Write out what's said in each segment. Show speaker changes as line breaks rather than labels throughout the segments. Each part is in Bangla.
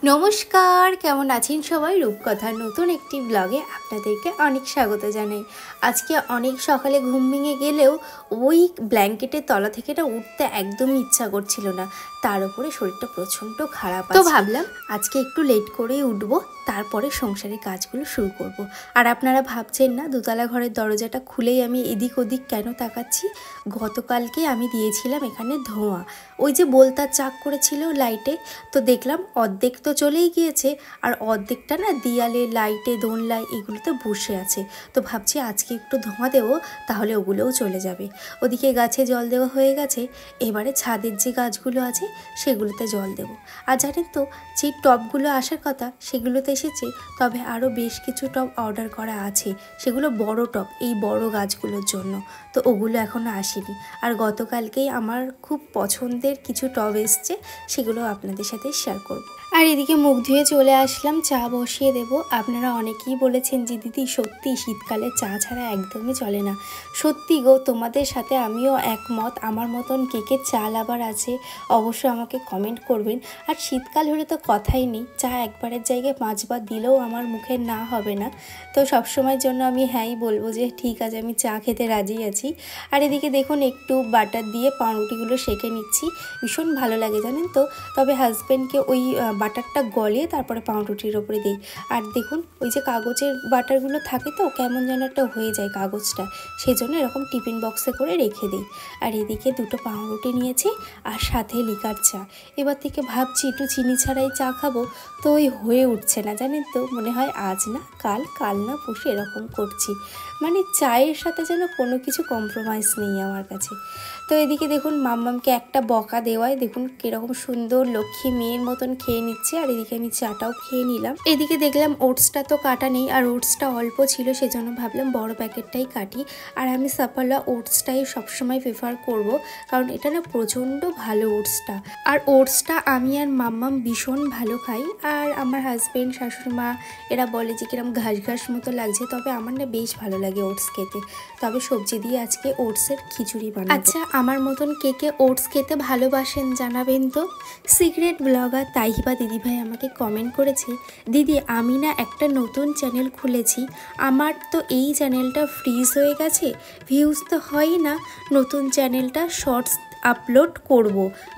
নমস্কার, কেমন আছেন সবাই? রূপকথার নতুন একটি ব্লগে আপনাদেরকে অনেক স্বাগত জানাই। আজকে অনেক সকালে ঘুম ভেঙে গেলেও ওই ব্ল্যাঙ্কেটের তলা থেকে উঠতে একদমই ইচ্ছা করছিল না। তার উপরে শরীরটা প্রচণ্ড খারাপ, তো ভাবলাম আজকে একটু লেট করেই উঠবো, তারপরে সংসারের কাজগুলো শুরু করব। আর আপনারা ভাবছেন না দোতলা ঘরের দরজাটা খুলেই আমি এদিক ওদিক কেন তাকাচ্ছি? গতকালকে আমি দিয়েছিলাম এখানে ধোঁয়া, ওই যে বোলতার চাক করেছিল লাইটে, তো দেখলাম অর্ধেক তো চলেই গিয়েছে, আর অর্ধেকটা না দেয়ালে, লাইটে, দোনলায় এগুলোতে বসে আছে। তো ভাবছি আজকে একটু ধোঁয়া দেবো, তাহলে ওগুলোও চলে যাবে। ওদিকে গাছে জল দেওয়া হয়ে গেছে, এবারে ছাদের যে গাছগুলো আছে সেগুলোতে জল দেব। আর জানেন তো, যে টবগুলো আসার কথা সেগুলোতে এসেছে, তবে আরও বেশ কিছু টব অর্ডার করা আছে, সেগুলো বড় টব, এই বড় গাছগুলোর জন্য। তো ওগুলো এখনও আসেনি। আর গতকালকেই আমার খুব পছন্দের কিছু টব এসছে, সেগুলো আপনাদের সাথে শেয়ার করব। আর এদিকে মুখ ধুয়ে চলে আসলাম, চা বসিয়ে দেব। আপনারা অনেকেই বলেছেন যে দিদি সত্যি শীতকালে চা ছাড়া একদমই চলে না। সত্যি গো, তোমাদের সাথে আমিও একমত। আমার মতন কে কে চা লাভার আছে অবশ্যই আমাকে কমেন্ট করবেন। আর শীতকাল হলে তো কথাই নেই, চা একবারের জায়গায় 5 বার দিলেও আমার মুখে না হবে না। তো সবসময়ের জন্য আমি হ্যাঁই বলবো যে ঠিক আছে, আমি চা খেতে রাজি আছি। আর এদিকে দেখুন একটু বাটার দিয়ে পাউরুটিগুলো সেঁকে নিচ্ছি, ভীষণ ভালো লাগে জানেন তো। তবে হাজব্যান্ডকে ওই বাটারটা গলিয়ে তারপরে পাউরুটির ওপরে দিই। আর দেখুন ওই যে কাগজের বাটারগুলো থাকে তো কেমন যেন একটা হয়ে যায় কাগজটা, সেই জন্য এরকম টিফিন বক্সে করে রেখে দিই। আর এদিকে 2টো পাউরুটি নিয়েছি আর সাথে লিকার চা। এবার থেকে ভাবছি একটু চিনি ছাড়াই চা খাবো, তো ওই হয়ে উঠছে না জানেন তো। মনে হয় আজ না কাল, কাল না পরশু এরকম করছি। মানে চায়ের সাথে যেন কোনো কিছু কম্প্রোমাইজ নেই আমার কাছে। তো এদিকে দেখুন মাম্মামকে একটা বকা দেওয়ায় দেখুন কীরকম সুন্দর লক্ষ্মী মেয়ের মতন খেয়ে নিচ্ছে। আর এদিকে আমি চাটাও খেয়ে নিলাম। এদিকে দেখলাম ওটসটা তো কাটা নেই, আর ওটসটা অল্প ছিল, সেজন্য ভাবলাম বড় প্যাকেটটাই কাটি। আর আমি সাফালা ওটসটাই সবসময় প্রেফার করব, কারণ এটা না প্রচণ্ড ভালো ওটসটা। আর ওটসটা আমি আর মাম্মাম ভীষণ ভালো খাই। আর আমার হাজব্যান্ড, শাশুড়ি মা এরা বলে যে কিরম ঘাস ঘাস মতো লাগছে, তবে আমার না বেশ ভালো লাগে ওটস খেতে। তবে সবজি দিয়ে আজকে ওটসের খিচুড়ি বানাবো। আচ্ছা, আমার মতন কে কে ওটস খেতে ভালোবাসেন জানাবেন তো। সিক্রেট ব্লগার তাইহিবা দিদিভাই আমাকে কমেন্ট করেছে, দিদি আমি না একটা নতুন চ্যানেল খুলেছি, আমার তো এই চ্যানেলটা ফ্রিজ হয়ে গেছে, ভিউজ তো হয়ই না, নতুন চ্যানেলটা শর্টস আপলোড করব,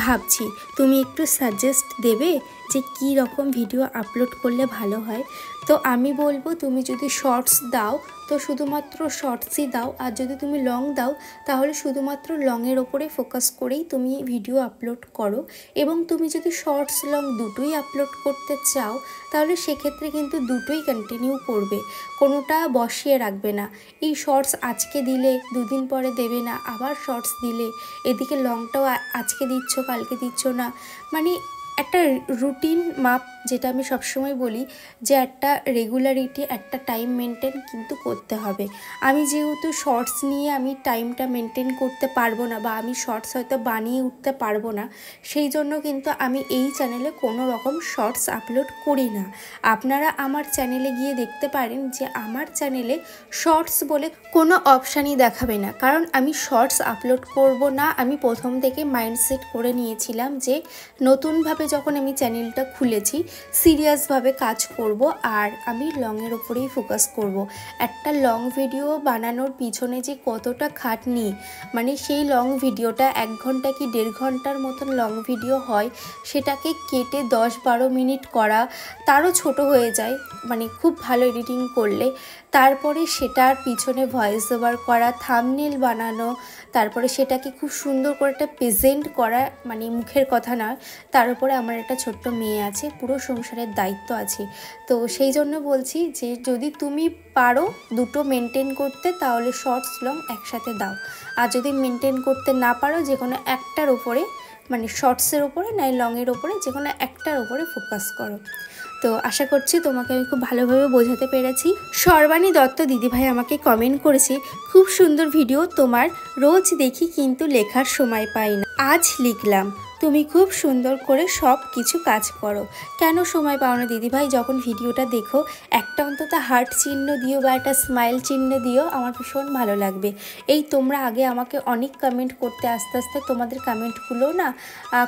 ভাবছি তুমি একটু সাজেস্ট দেবে যে কী রকম ভিডিও আপলোড করলে ভালো হয়। তো আমি বলবো তুমি যদি শর্টস দাও তো শুধুমাত্র শর্টসই দাও, আর যদি তুমি লং দাও তাহলে শুধুমাত্র লংয়ের ওপরে ফোকাস করেই তুমি ভিডিও আপলোড করো। এবং তুমি যদি শর্টস লং দুটোই আপলোড করতে চাও তাহলে সেক্ষেত্রে কিন্তু দুটোই কন্টিনিউ করবে, কোনোটা বসিয়ে রাখবে না। এই শর্টস আজকে দিলে 2 দিন পরে দেবে না, আবার শর্টস দিলে এদিকে লংটাও আজকে দিচ্ছ কালকে দিচ্ছ না। মানে একটা রুটিন মাপ, যেটা আমি সবসময় বলি যে একটা রেগুলারিটি, একটা টাইম মেনটেন কিন্তু করতে হবে। আমি যেহেতু শর্টস নিয়ে আমি টাইমটা মেনটেন করতে পারবো না, বা আমি শর্টস হয়তো বানিয়ে উঠতে পারবো না, সেই জন্য কিন্তু আমি এই চ্যানেলে কোনো রকম শর্টস আপলোড করি না। আপনারা আমার চ্যানেলে গিয়ে দেখতে পারেন যে আমার চ্যানেলে শর্টস বলে কোনো অপশানই দেখাবে না, কারণ আমি শর্টস আপলোড করব না। আমি প্রথম থেকে মাইন্ডসেট করে নিয়েছিলাম যে নতুনভাবে যখন আমি চ্যানেলটা খুলেছি সিরিয়াসভাবে কাজ করব, আর আমি লংয়ের ওপরেই ফোকাস করব। একটা লং ভিডিও বানানোর পিছনে যে কতটা খাটনি, মানে সেই লং ভিডিওটা 1 ঘন্টা কি 1.5 ঘন্টার মতন লং ভিডিও হয়, সেটাকে কেটে 10-12 মিনিট করা, তারও ছোট হয়ে যায় মানে খুব ভালো এডিটিং করলে। তারপরে সেটার পিছনে ভয়েস ওভার করা, থাম্বনেল বানানো, তারপরে সেটাকে খুব সুন্দর করে একটা প্রেজেন্ট করা, মানে মুখের কথা নয়। তার উপরে আমার একটা ছোট্ট মেয়ে আছে, পুরো সংসারের দায়িত্ব আছে। তো সেই জন্য বলছি যে যদি তুমি পারো দুটো মেনটেন করতে তাহলে শর্টস লং একসাথে দাও, আর যদি মেনটেন করতে না পারো যে কোনো একটার ওপরে, মানে শর্টসের ওপরে নয় লংয়ের ওপরে, যে কোনো একটার ওপরে ফোকাস করো। তো আশা করছি তোমাকে আমি খুব ভালোভাবে বোঝাতে পেরেছি। সর্বাণী দত্ত দিদিভাই আমাকে কমেন্ট করেছে, খুব সুন্দর ভিডিও তোমার, রোজ দেখি কিন্তু লেখার সময় পাই না, আজ লিখলাম। তুমি খুব সুন্দর করে সব কিছু কাজ করো, কেন সময় পাও না দিদিভাই? যখন ভিডিওটা দেখো একটা অন্তত হার্ট চিহ্ন দিও বা একটা স্মাইল চিহ্ন দিও, আমার ভীষণ ভালো লাগবে। এই তোমরা আগে আমাকে অনেক কমেন্ট করতে, আস্তে আস্তে তোমাদের কমেন্টগুলো না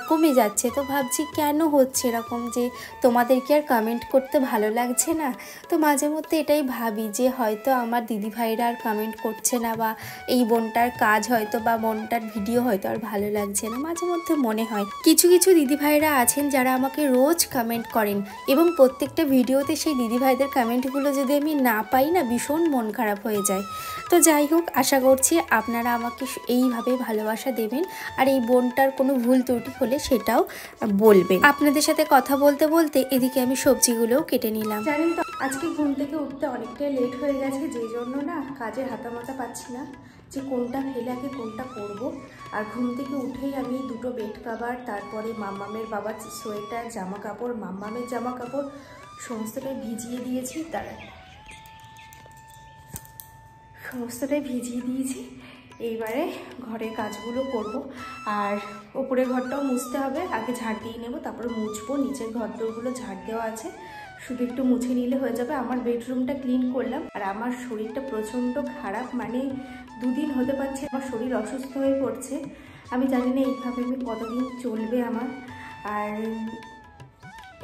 কমে যাচ্ছে। তো ভাবছি কেন হচ্ছে এরকম, যে তোমাদেরকে আর কমেন্ট করতে ভালো লাগছে না। তো মাঝে মধ্যে এটাই ভাবি যে হয়তো আমার দিদিভাইরা আর কমেন্ট করছে না, বা এই বোনটার কাজ হয়তো বা বোনটার ভিডিও হয়তো আর ভালো লাগছে না। মাঝে মধ্যে মনে হয় কিছু কিছু দিদিভাইরা আছেন যারা আমাকে রোজ কমেন্ট করেন, এবং প্রত্যেকটা ভিডিওতে সেই দিদিভাইদের কমেন্টগুলো যদি আমি না পাই না, ভীষণ মন খারাপ হয়ে যায়। তো যাই হোক, আশা করছি আপনারা আমাকে এইভাবে ভালোবাসা দেবেন, আর এই বোনটার কোনো ভুল ত্রুটি হলে সেটাও বলবেন। আপনাদের সাথে কথা বলতে বলতে এদিকে আমি সবজিগুলোও কেটে নিলাম। জানেন তো, আজকে ঘুম থেকে উঠতে অনেকটাই লেট হয়ে গেছে, যেই জন্য না কাজের হাতামাতা পাচ্ছি না যে কোনটা ফেলে আগে কোনটা করব। আর ঘুম থেকে উঠেই আমি দুটো বেড কাভার, তারপরে মাম্মামের বাবার সোয়েটার, জামা কাপড়, মাম্মামের জামা কাপড় সমস্তটাই ভিজিয়ে দিয়েছি। সমস্তটাই ভিজিয়ে দিয়েছি। এইবারে ঘরের কাজগুলো করব, আর ওপরের ঘরটাও মুছতে হবে। আগে ঝাড় দিয়ে নেব, তারপরে মুছবো। নিচের ঘরগুলো ঝাড় দেওয়া আছে, শুধু একটু মুছে নিলে হয়ে যাবে। আমার বেডরুমটা ক্লিন করলাম। আর আমার শরীরটা প্রচণ্ড খারাপ, মানে দুদিন হতে পারছে আমার শরীর অসুস্থ হয়ে পড়ছে। আমি জানি না এইভাবে আমি কতদিন চলবে আমার। আর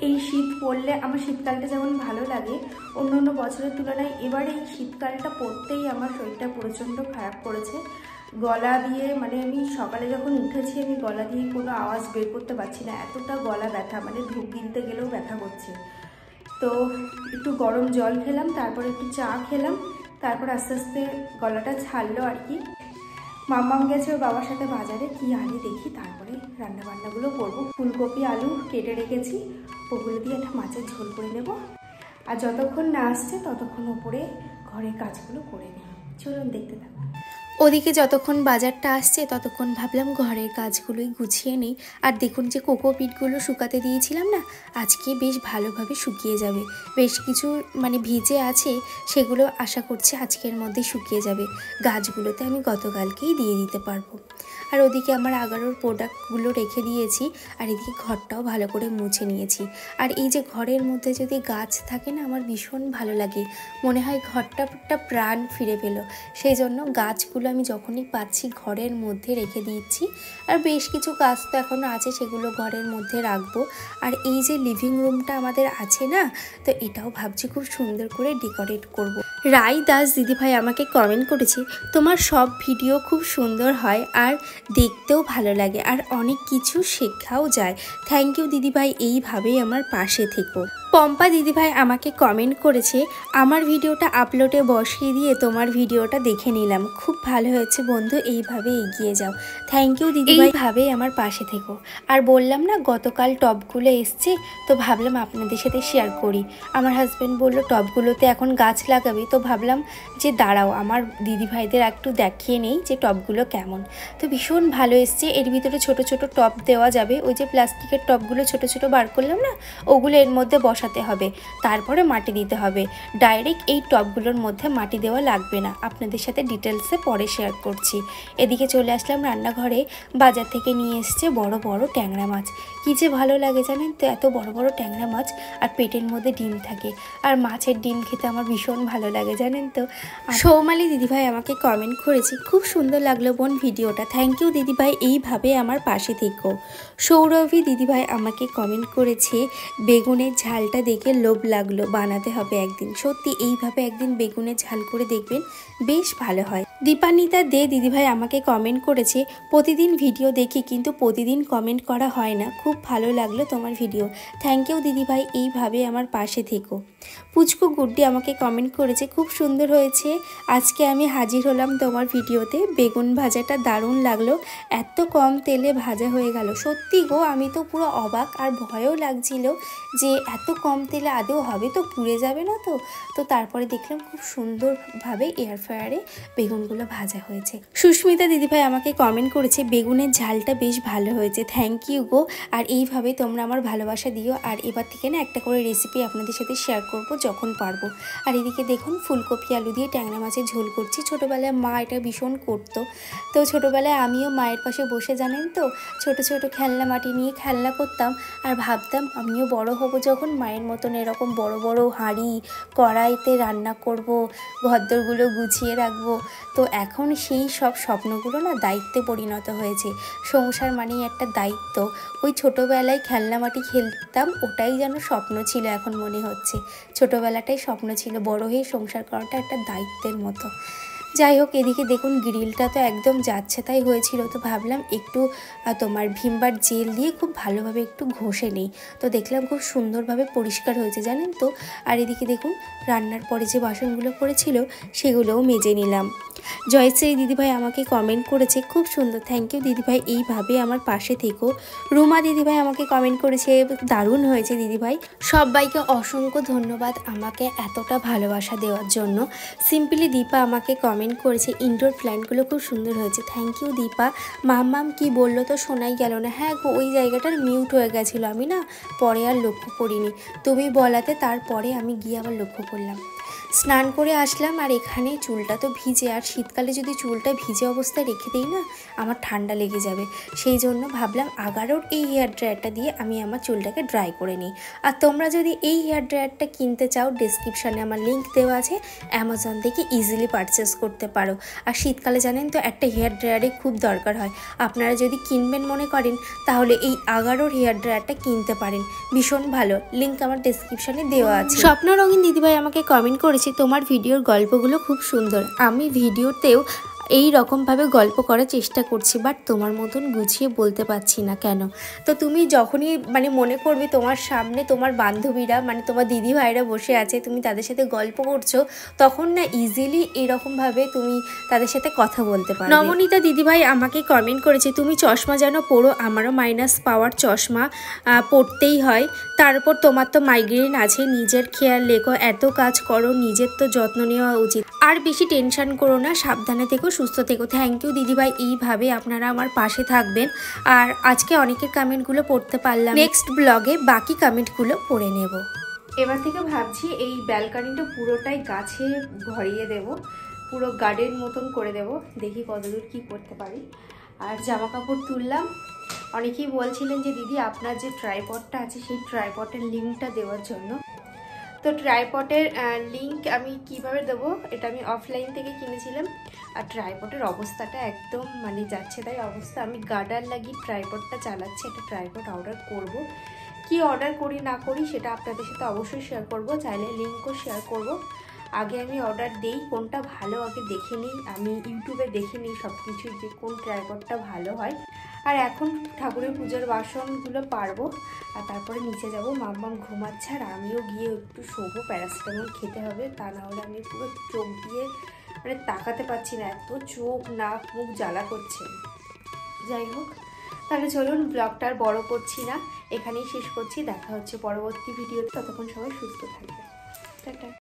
এই শীত পড়লে আমার শীতকালটা যেমন ভালো লাগে অন্য অন্য বছরের তুলনায়, এবার এই শীতকালটা পড়তেই আমার শরীরটা প্রচণ্ড খারাপ করেছে। গলা দিয়ে, মানে আমি সকালে যখন উঠেছি আমি গলা দিয়ে কোনো আওয়াজ বের করতে পারছি না, এতটা গলা ব্যথা, মানে ধূপ গিলতে গেলেও ব্যথা করছে। তো একটু গরম জল খেলাম, তারপর একটু চা খেলাম, তারপর আস্তে আস্তে গলাটা ছাড়লো আর কি। মাম্মাম গেছে ওর বাবার সাথে বাজারে, কি আনি দেখি, তারপরে রান্নাবান্নাগুলো করবো। ফুলকপি আলু কেটে রেখেছি, ওগুলো দিয়ে একটা মাছের ঝোল করে নেব। আর যতক্ষণ না আসছে ততক্ষণ ওপরে ঘরের কাজগুলো করে নিই। চলুন দেখতে থাকুন। ওদিকে যতক্ষণ বাজারটা আসছে ততক্ষণ ভাবলাম ঘরের কাজগুলোই গুছিয়ে নিই। আর দেখুন যে কোকোপিটগুলো শুকাতে দিয়েছিলাম না, আজকে বেশ ভালোভাবে শুকিয়ে যাবে। বেশ কিছু মানে ভিজে আছে, সেগুলো আশা করছি আজকের মধ্যে শুকিয়ে যাবে। গাছগুলোতে আমি গতকালকেই দিয়ে দিতে পারবো। আর ওদিকে আমার আগারোর প্রোডাক্টগুলো রেখে দিয়েছি, আর এদিকে ঘরটাও ভালো করে মুছে নিয়েছি। আর এই যে ঘরের মধ্যে যদি গাছ থাকে না, আমার ভীষণ ভালো লাগে, মনে হয় ঘরটা একটা প্রাণ ফিরে পেল। সেই জন্য গাছগুলো আমি যখনই পাচ্ছি ঘরের মধ্যে রেখে দিচ্ছি। আর বেশ কিছু গাছ তো এখনও আছে, সেগুলো ঘরের মধ্যে রাখবো। আর এই যে লিভিং রুমটা আমাদের আছে না, তো এটাও ভাবছি খুব সুন্দর করে ডেকোরেট করব। রাই দাস দিদিভাই আমাকে কমেন্ট করেছে, তোমার সব ভিডিও খুব সুন্দর হয় আর দেখতেও ভালো লাগে, আর অনেক কিছু শেখাও যায়। থ্যাংক ইউ দিদিভাই, এইভাবেই আমার পাশে থেকো। পম্পা দিদিভাই আমাকে কমেন্ট করেছে, আমার ভিডিওটা আপলোডে বসিয়ে দিয়ে তোমার ভিডিওটা দেখে নিলাম, খুব ভালো হয়েছে বন্ধু, এইভাবে এগিয়ে যাও। থ্যাংক ইউ দিদিভাই, এইভাবেই আমার পাশে থেকো। আর বললাম না গতকাল টবগুলো এসছে, তো ভাবলাম আপনাদের সাথে শেয়ার করি। আমার হাজব্যান্ড বললো টবগুলোতে এখন গাছ লাগাবে, তো ভাবলাম যে দাঁড়াও আমার দিদিভাইদের একটু দেখিয়ে নেই যে টবগুলো কেমন। তো ভীষণ ভালো এসছে। এর ভিতরে ছোট ছোট টব দেওয়া যাবে, ওই যে প্লাস্টিকের টবগুলো ছোট ছোট বার করলাম না, ওগুলো এর মধ্যে বসাতে হবে, তারপরে মাটি দিতে হবে। ডাইরেক্ট এই টবগুলোর মধ্যে মাটি দেওয়া লাগবে না, আপনাদের সাথে ডিটেলসে পরে শেয়ার করছি। এদিকে চলে আসলাম রান্নাঘরে, বাজার থেকে নিয়ে এসছে বড় বড় ট্যাংরা মাছ। কী যে ভালো লাগে জানেন তো, এত বড় বড় ট্যাংরা মাছ, আর পেটের মধ্যে ডিম থাকে। আর মাছের ডিম খেতে আমার ভীষণ ভালো লাগে জানেন তো। সৌমালি দিদিভাই আমাকে কমেন্ট করেছে, খুব সুন্দর লাগলো বোন ভিডিওটা, থ্যাংক ইউ দিদিভাই, এইভাবে আমার পাশে থেকো। সৌরভী দিদিভাই আমাকে কমেন্ট করেছে, বেগুনের ঝালটা দেখে লোভ লাগলো, বানাতে হবে একদিন। সত্যি এইভাবে একদিন বেগুনের ঝাল করে দেখবেন, বেশ ভালো হয়। দীপানিতা দে দিদিভাই আমাকে কমেন্ট করেছে, প্রতিদিন ভিডিও দেখি কিন্তু প্রতিদিন কমেন্ট করা হয় না, খুব ভালো লাগলো তোমার ভিডিও, থ্যাংক ইউ দিদিভাই, এইভাবে আমার পাশে থেকো। পুচকু গুড্ডি আমাকে কমেন্ট করেছে, খুব সুন্দর হয়েছে, আজকে আমি হাজির হলাম তোমার ভিডিওতে, বেগুন ভাজাটা দারুণ লাগলো, এত কম তেলে ভাজা হয়ে গেল। সত্যি গো, আমি তো পুরো অবাক, আর ভয়ও লাগছিল যে এত কম তেলে আদৌ হবে তো, পুড়ে যাবে না তো। তো তারপরে দেখলাম খুব সুন্দরভাবে এয়ার ফ্রায়ারে বেগুনগুলো ভাজা হয়েছে। সুস্মিতা দিদিভাই আমাকে কমেন্ট করেছে, বেগুনের ঝালটা বেশ ভালো হয়েছে, থ্যাংক ইউ গো। আর আর এইভাবে তোমরা আমার ভালোবাসা দিও। আর এবার থেকে না একটা করে রেসিপি আপনাদের সাথে শেয়ার করব যখন পারবো। আর এদিকে দেখুন ফুলকপি আলু দিয়ে ট্যাংরা মাছের ঝোল করছি। ছোটোবেলায় মা এটা ভীষণ করতো। তো ছোটোবেলায় আমিও মায়ের পাশে বসে জানেন তো ছোট ছোট খেলনা মাটি নিয়ে খেলনা করতাম আর ভাবতাম আমিও বড় হব যখন মায়ের মতন এরকম বড় বড় হাঁড়ি কড়াইতে রান্না করব, ঘরদোরগুলো গুছিয়ে রাখবো। তো এখন সেই সব স্বপ্নগুলো না দায়িত্বে পরিণত হয়েছে। সংসার মানেই একটা দায়িত্ব। ওই ছোটোবেলায় খেলনা মাটি খেলতাম, ওটাই যেন স্বপ্ন ছিল এখন মনে হচ্ছে। ছোটোবেলাটাই স্বপ্ন ছিল, বড় হয়ে সংসার করাটা একটা দায়িত্বের মতো। যাই হোক, এদিকে দেখুন গ্রিলটা তো একদম যাচ্ছে তাই হয়েছিল। তো ভাবলাম একটু তোমার ভিমবার জেল দিয়ে খুব ভালোভাবে একটু ঘষে নেই। তো দেখলাম খুব সুন্দরভাবে পরিষ্কার হয়েছে জানেন তো। আর এদিকে দেখুন রান্নার পরে যে বাসনগুলো পড়েছিল সেগুলোও মেজে নিলাম। জয়শ্রী দিদিভাই আমাকে কমেন্ট করেছে, খুব সুন্দর, থ্যাংক ইউ দিদিভাই, এইভাবে আমার পাশে থেকো। রুমা দিদিভাই আমাকে কমেন্ট করেছে, দারুণ হয়েছে দিদিভাই। সবাইকে অসংখ্য ধন্যবাদ আমাকে এতটা ভালোবাসা দেওয়ার জন্য। সিম্পলি দীপা আমাকে কমেন্ট করেছে, ইনডোর প্ল্যান্টগুলো খুব সুন্দর হয়েছে, থ্যাংক ইউ দীপা। মাম্মাম কি বললো তো শোনাই গেল না। হ্যাঁ গো, ওই জায়গাটার মিউট হয়ে গেছিলো, আমি না পরে আর লক্ষ্য করিনি। তুমি বলাতে তারপরে আমি গিয়ে আবার লক্ষ্য করলাম। স্নান করে আসলাম আর এখানে চুলটা তো ভিজে, আর শীতকালে যদি চুলটা ভিজে অবস্থায় রেখে দিই না আমার ঠান্ডা লেগে যাবে। সেই জন্য ভাবলাম আগারোর এই হেয়ার ড্রায়ারটা দিয়ে আমি আমার চুলটাকে ড্রাই করে নিই। আর তোমরা যদি এই হেয়ার ড্রায়ারটা কিনতে চাও ডেসক্রিপশানে আমার লিঙ্ক দেওয়া আছে, অ্যামাজন থেকে ইজিলি পারচেস করতে পারো। আর শীতকালে জানেন তো একটা হেয়ার ড্রায়ারে খুব দরকার হয়। আপনারা যদি কিনবেন মনে করেন তাহলে এই আগারোর হেয়ার ড্রায়ারটা কিনতে পারেন, ভীষণ ভালো। লিঙ্ক আমার ডেসক্রিপশানে দেওয়া আছে। স্বপ্ন রঙিন দিদিভাই আমাকে কমেন্ট করেছে, তোমার ভিডিওর গল্পগুলো খুব সুন্দর। আমি ভিডিওতেও এই রকমভাবে গল্প করার চেষ্টা করছি, বাট তোমার মতন গুছিয়ে বলতে পারছি না কেন। তো তুমি যখনই মনে করবে তোমার সামনে তোমার বান্ধবীরা তোমার দিদি ভাইরা বসে আছে, তুমি তাদের সাথে গল্প করছো, তখন না ইজিলি এরকমভাবে তুমি তাদের সাথে কথা বলতে পারো। নবনীতা দিদিভাই আমাকে কমেন্ট করেছে, তুমি চশমা যেন পড়ো, আমারও মাইনাস পাওয়ার চশমা পড়তেই হয়। তারপর তোমার তো মাইগ্রেন আছে, নিজের খেয়াল রেখো, এত কাজ করো, নিজের তো যত্ন নেওয়া উচিত। আর বেশি টেনশন করো না, সাবধানে থেকো, সুস্থ থেকো। থ্যাংক ইউ দিদিভাই, এইভাবে আপনারা আমার পাশে থাকবেন। আর আজকে অনেকের কমেন্টগুলো পড়তে পারলাম, নেক্সট ব্লগে বাকি কমেন্টগুলো পড়ে নেব। এবার থেকে ভাবছি এই ব্যালকনিটা পুরোটাই গাছে ভরিয়ে দেব, পুরো গার্ডেন মতন করে দেব, দেখি কতদূর কি করতে পারি। আর জামা কাপড় তুললাম। অনেকেই বলছিলেন যে দিদি আপনার যে ট্রাইপডটা আছে সেই ট্রাইপডের লিঙ্কটা দেওয়ার জন্য। তো ট্রাইপডের লিঙ্ক আমি কিভাবে দেবো, এটা আমি অফলাইন থেকে কিনেছিলাম। আর ট্রাইপডের অবস্থাটা একদম যাচ্ছে তাই অবস্থা। আমি গার্ডার লাগিয়ে ট্রাইপডটা চালাচ্ছি, একটা ট্রাইপড অর্ডার করব। কি অর্ডার করি না করি সেটা আপনাদের সাথে অবশ্যই শেয়ার করব, চাইলে লিঙ্কও শেয়ার করব। আগে আমি অর্ডার দেই, কোনটা ভালো আগে দেখে নিই, আমি ইউটিউবে দেখে নিই সব কিছু যে কোন ট্রাইপডটা ভালো হয়। আর এখন ঠাকুরের পুজোর বাসনগুলো পারবো, আর তারপরে নিচে যাব। মাম্মাম ঘুমাচ্ছে আর আমিও গিয়ে একটু শোবো, প্যারাসিটামল খেতে হবে, তা না হলে আমি পুরো চোখ দিয়ে তাকাতে পারছি না, এত চোখ নাক মুখ জ্বালা করছে। যাই হোক, তাহলে চলুন ব্লগটা আর বড় করছি না, এখানেই শেষ করছি। দেখা হচ্ছে পরবর্তী ভিডিওতে, ততক্ষণ সবাই সুস্থ থাকবে, টাটা।